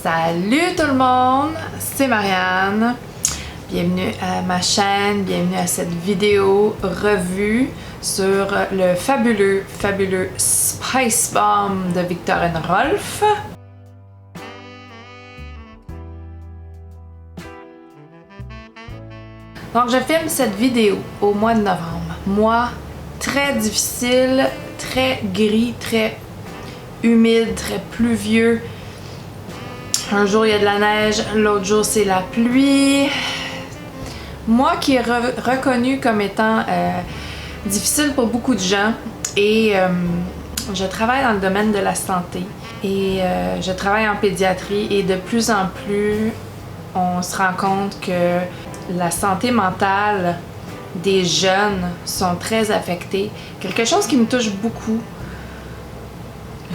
Salut tout le monde, c'est Marianne. Bienvenue à ma chaîne, bienvenue à cette vidéo revue sur le fabuleux Spice Bomb de Viktor & Rolf. Donc je filme cette vidéo au mois de novembre. Mois très difficile, très gris, très humide, très pluvieux. Un jour il y a de la neige, l'autre jour c'est la pluie. Moi qui est reconnu comme étant difficile pour beaucoup de gens et je travaille dans le domaine de la santé et je travaille en pédiatrie et de plus en plus on se rend compte que la santé mentale des jeunes sont très affectées. Quelque chose qui me touche beaucoup.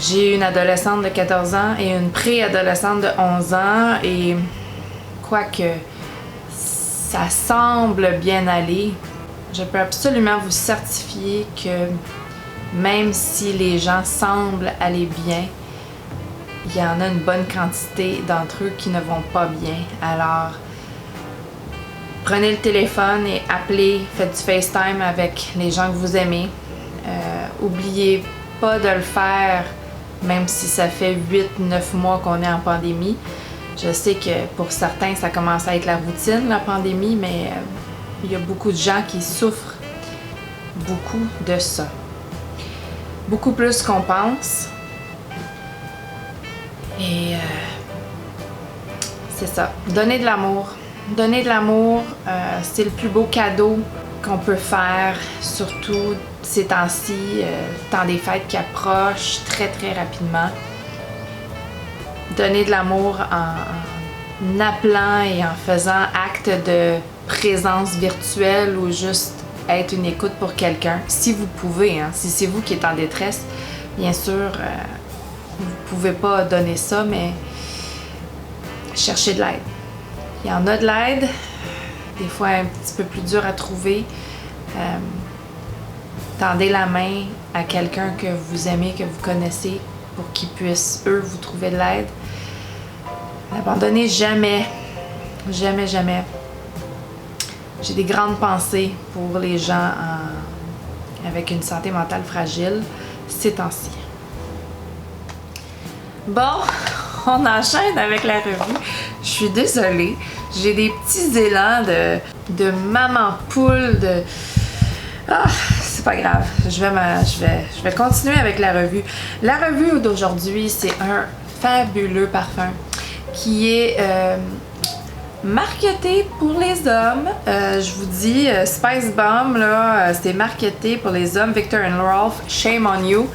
J'ai une adolescente de 14 ans et une préadolescente de 11 ans et quoique ça semble bien aller, je peux absolument vous certifier que même si les gens semblent aller bien, il y en a une bonne quantité d'entre eux qui ne vont pas bien. Alors, prenez le téléphone et appelez, faites du FaceTime avec les gens que vous aimez. Oubliez pas de le faire. Même si ça fait 8-9 mois qu'on est en pandémie. Je sais que pour certains, ça commence à être la routine, la pandémie, mais il y a beaucoup de gens qui souffrent beaucoup de ça. Beaucoup plus qu'on pense. Et c'est ça. Donner de l'amour. Donner de l'amour, c'est le plus beau cadeau qu'on peut faire, surtout ces temps-ci, le temps des fêtes qui approche très rapidement. Donner de l'amour en appelant et en faisant acte de présence virtuelle ou juste être une écoute pour quelqu'un, si vous pouvez, hein, si c'est vous qui êtes en détresse, bien sûr, vous pouvez pas donner ça, mais cherchez de l'aide. Il y en a de l'aide, des fois un petit peu plus dur à trouver. Tendez la main à quelqu'un que vous aimez, que vous connaissez, pour qu'ils puissent, eux, vous trouver de l'aide. N'abandonnez jamais. Jamais, jamais. J'ai des grandes pensées pour les gens avec une santé mentale fragile ces temps-ci. Bon, on enchaîne avec la revue. Je suis désolée. J'ai des petits élans de maman poule, c'est pas grave. Je vais continuer avec la revue. La revue d'aujourd'hui, c'est un fabuleux parfum qui est marketé pour les hommes. Je vous dis, Spice Bomb, là, c'est marketé pour les hommes. Viktor & Rolf, Shame on You.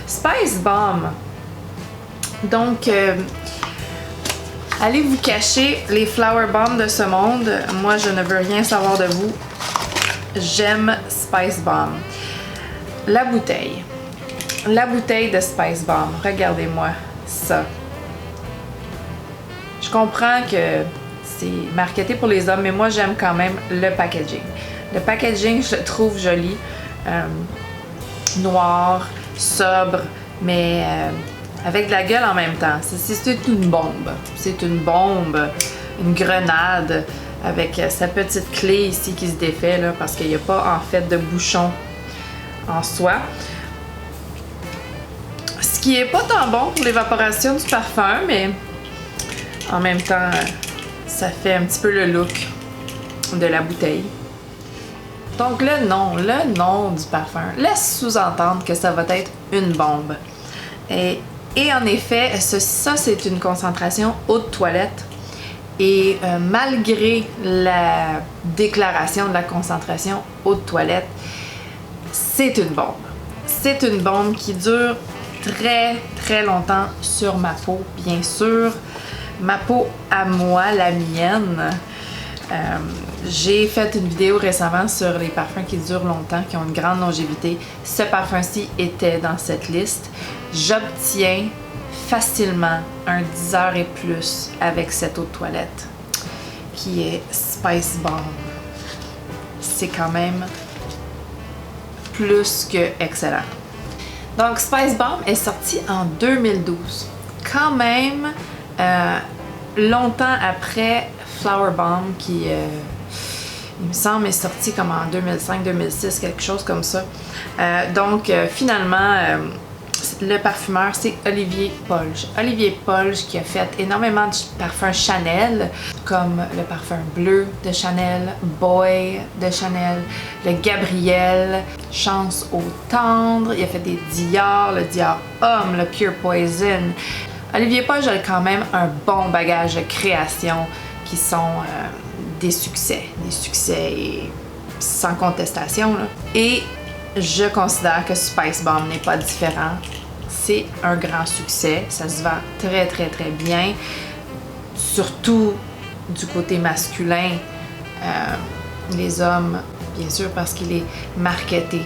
Spice Bomb. Donc, allez vous cacher les flower bombs de ce monde. Moi, je ne veux rien savoir de vous. J'aime Spice Bomb. La bouteille. La bouteille de Spice Bomb. Regardez-moi ça. Je comprends que c'est marketé pour les hommes, mais moi, j'aime quand même le packaging. Le packaging, je le trouve joli. Noir, sobre, mais avec de la gueule en même temps. C'est une bombe. C'est une bombe, une grenade avec sa petite clé ici qui se défait là, parce qu'il n'y a pas en fait de bouchon en soi. Ce qui est pas tant bon pour l'évaporation du parfum, mais en même temps, ça fait un petit peu le look de la bouteille. Donc le nom du parfum laisse sous-entendre que ça va être une bombe. Et en effet, ça c'est une concentration eau de toilette. Et malgré la déclaration de la concentration eau de toilette, c'est une bombe. C'est une bombe qui dure très longtemps sur ma peau, bien sûr. Ma peau à moi, la mienne. J'ai fait une vidéo récemment sur les parfums qui durent longtemps, qui ont une grande longévité. Ce parfum-ci était dans cette liste. J'obtiens facilement un 10 heures et plus avec cette eau de toilette qui est Spice Bomb. C'est quand même plus que excellent. Donc Spice Bomb est sorti en 2012. Quand même longtemps après Flower Bomb qui, il me semble, est sorti comme en 2005-2006, quelque chose comme ça. Finalement, le parfumeur, c'est Olivier Polge. Olivier Polge qui a fait énormément de parfums Chanel, comme le parfum bleu de Chanel, Boy de Chanel, le Gabriel, Chance au tendre. Il a fait des Dior, le Dior Homme, le Pure Poison. Olivier Polge a quand même un bon bagage de création qui sont des succès sans contestation, là. Et je considère que Spice Bomb n'est pas différent. C'est un grand succès, ça se vend très très très bien, surtout du côté masculin. Les hommes, bien sûr, parce qu'il est marketé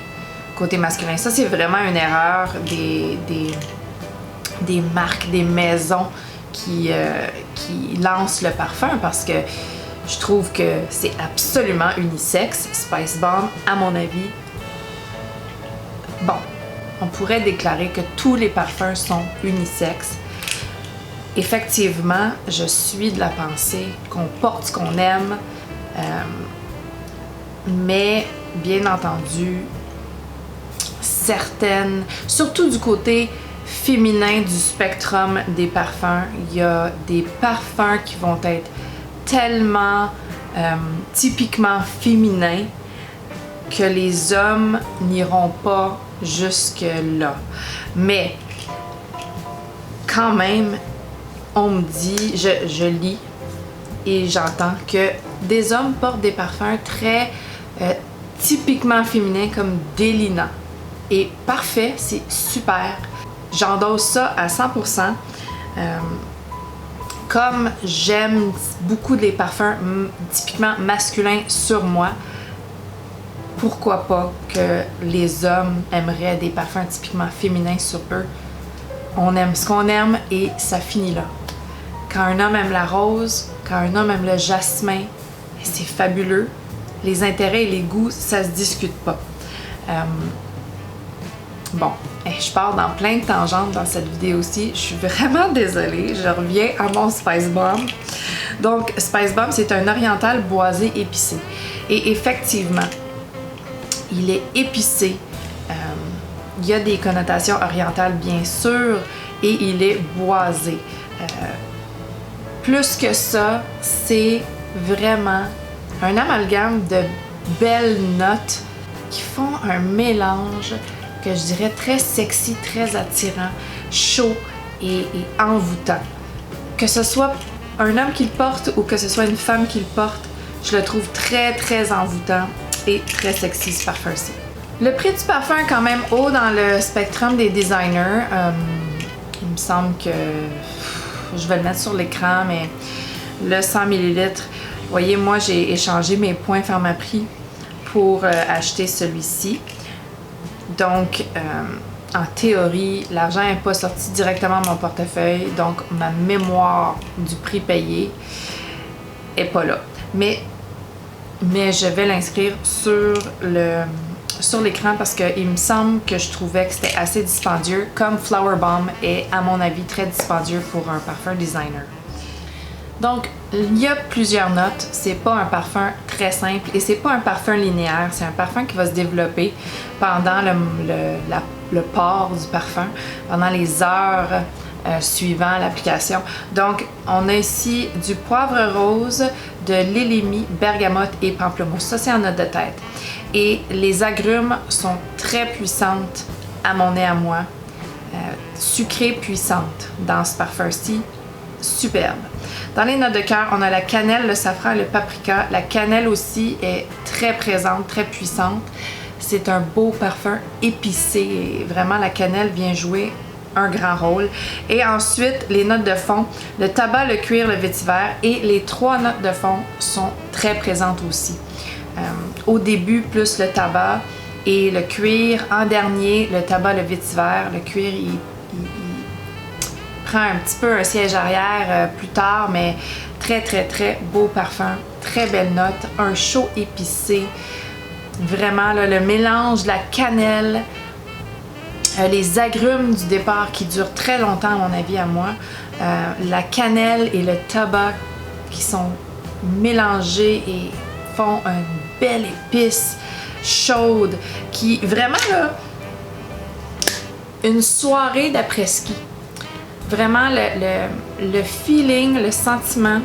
côté masculin. Ça, c'est vraiment une erreur des marques, des maisons qui lancent le parfum, parce que je trouve que c'est absolument unisexe. Spice Bomb, à mon avis, bon, on pourrait déclarer que tous les parfums sont unisexes. Effectivement, je suis de la pensée qu'on porte ce qu'on aime, mais bien entendu, certaines, surtout du côté féminin du spectrum des parfums, il y a des parfums qui vont être tellement typiquement féminins que les hommes n'iront pas jusque-là. Mais quand même, on me dit, je lis et j'entends que des hommes portent des parfums très typiquement féminins comme Delina. Et parfait, c'est super. J'endosse ça à 100%. Comme j'aime beaucoup des parfums typiquement masculins sur moi, pourquoi pas que les hommes aimeraient des parfums typiquement féminins sur eux? On aime ce qu'on aime et ça finit là. Quand un homme aime la rose, quand un homme aime le jasmin, c'est fabuleux. Les intérêts et les goûts, ça se discute pas. Bon, je pars dans plein de tangentes dans cette vidéo-ci. Je suis vraiment désolée. Je reviens à mon Spice Bomb. Donc, Spice Bomb, c'est un oriental boisé épicé. Et effectivement, il est épicé. Il y a des connotations orientales, bien sûr, et il est boisé. Plus que ça, c'est vraiment un amalgame de belles notes qui font un mélange que je dirais très sexy, très attirant, chaud et envoûtant. Que ce soit un homme qui le porte ou que ce soit une femme qui le porte, je le trouve très très envoûtant et très sexy, ce parfum-ci. Le prix du parfum est quand même haut dans le spectrum des designers. Il me semble que je vais le mettre sur l'écran, mais le 100 ml, vous voyez, moi j'ai échangé mes points Pharmaprix pour acheter celui-ci. Donc, en théorie, l'argent n'est pas sorti directement de mon portefeuille, donc ma mémoire du prix payé est pas là. Mais je vais l'inscrire sur l'écran parce qu'il me semble que je trouvais que c'était assez dispendieux, comme Flower Bomb est, à mon avis, très dispendieux pour un parfum designer. Donc, il y a plusieurs notes. C'est pas un parfum très simple et c'est pas un parfum linéaire. C'est un parfum qui va se développer pendant le port du parfum, pendant les heures suivant l'application. Donc, on a ici du poivre rose, de l'élémie, bergamote et pamplemousse. Ça, c'est en note de tête. Et les agrumes sont très puissantes à mon nez à moi. Sucrées, puissantes dans ce parfum-ci. Superbe. Dans les notes de cœur, on a la cannelle, le safran et le paprika. La cannelle aussi est très présente, très puissante. C'est un beau parfum épicé et vraiment la cannelle vient jouer un grand rôle. Et ensuite, les notes de fond, le tabac, le cuir, le vétiver et les 3 notes de fond sont très présentes aussi. Au début, plus le tabac et le cuir. En dernier, le tabac, le vétiver. Le cuir, il prend un petit peu un siège arrière plus tard, mais très très très beau parfum, très belle note, un chaud épicé, vraiment là, le mélange de la cannelle, les agrumes du départ qui durent très longtemps à mon avis à moi, la cannelle et le tabac qui sont mélangés et font une belle épice chaude qui vraiment là, une soirée d'après-ski. Vraiment le feeling, le sentiment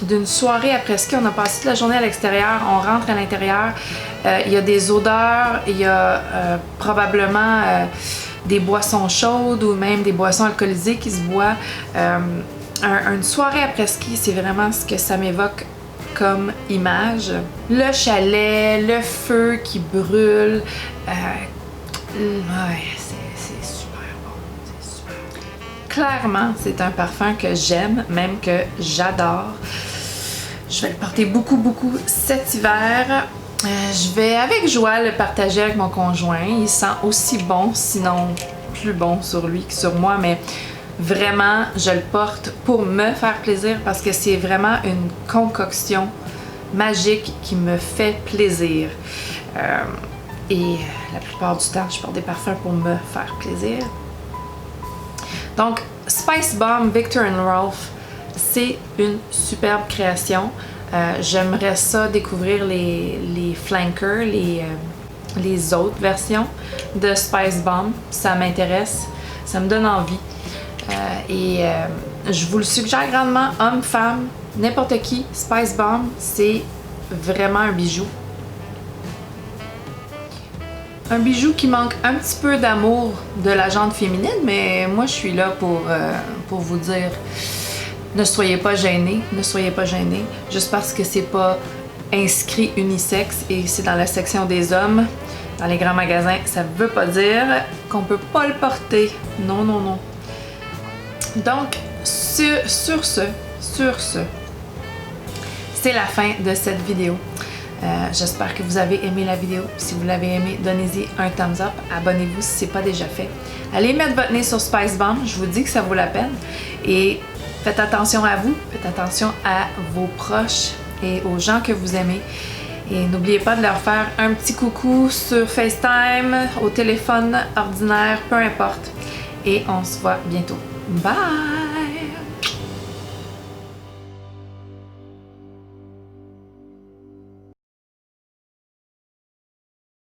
d'une soirée après-ski. On a passé toute la journée à l'extérieur, on rentre à l'intérieur, il y a des odeurs, il y a probablement des boissons chaudes ou même des boissons alcoolisées qui se boivent. Une soirée après-ski, c'est vraiment ce que ça m'évoque comme image. Le chalet, le feu qui brûle, ouais, c'est super bon, c'est super bon. Clairement, c'est un parfum que j'aime, même que j'adore. Je vais le porter beaucoup cet hiver. Je vais avec joie le partager avec mon conjoint. Il sent aussi bon, sinon plus bon sur lui que sur moi, mais vraiment, je le porte pour me faire plaisir parce que c'est vraiment une concoction magique qui me fait plaisir. Et la plupart du temps, je porte des parfums pour me faire plaisir. Donc, Spice Bomb Viktor & Rolf, c'est une superbe création. J'aimerais ça découvrir les flankers, les autres versions de Spice Bomb. Ça m'intéresse, ça me donne envie. Je vous le suggère grandement, homme, femme, n'importe qui. Spice Bomb, c'est vraiment un bijou. Un bijou qui manque un petit peu d'amour de la jante féminine, mais moi je suis là pour vous dire, ne soyez pas gênés, juste parce que c'est pas inscrit unisexe et c'est dans la section des hommes, dans les grands magasins, ça veut pas dire qu'on peut pas le porter. Non. Donc, sur ce, c'est la fin de cette vidéo. J'espère que vous avez aimé la vidéo. Si vous l'avez aimé, donnez-y un thumbs up. Abonnez-vous si ce n'est pas déjà fait. Allez mettre votre nez sur Spice Bomb. Je vous dis que ça vaut la peine. Et faites attention à vous. Faites attention à vos proches et aux gens que vous aimez. Et n'oubliez pas de leur faire un petit coucou sur FaceTime, au téléphone ordinaire, peu importe. Et on se voit bientôt. Bye!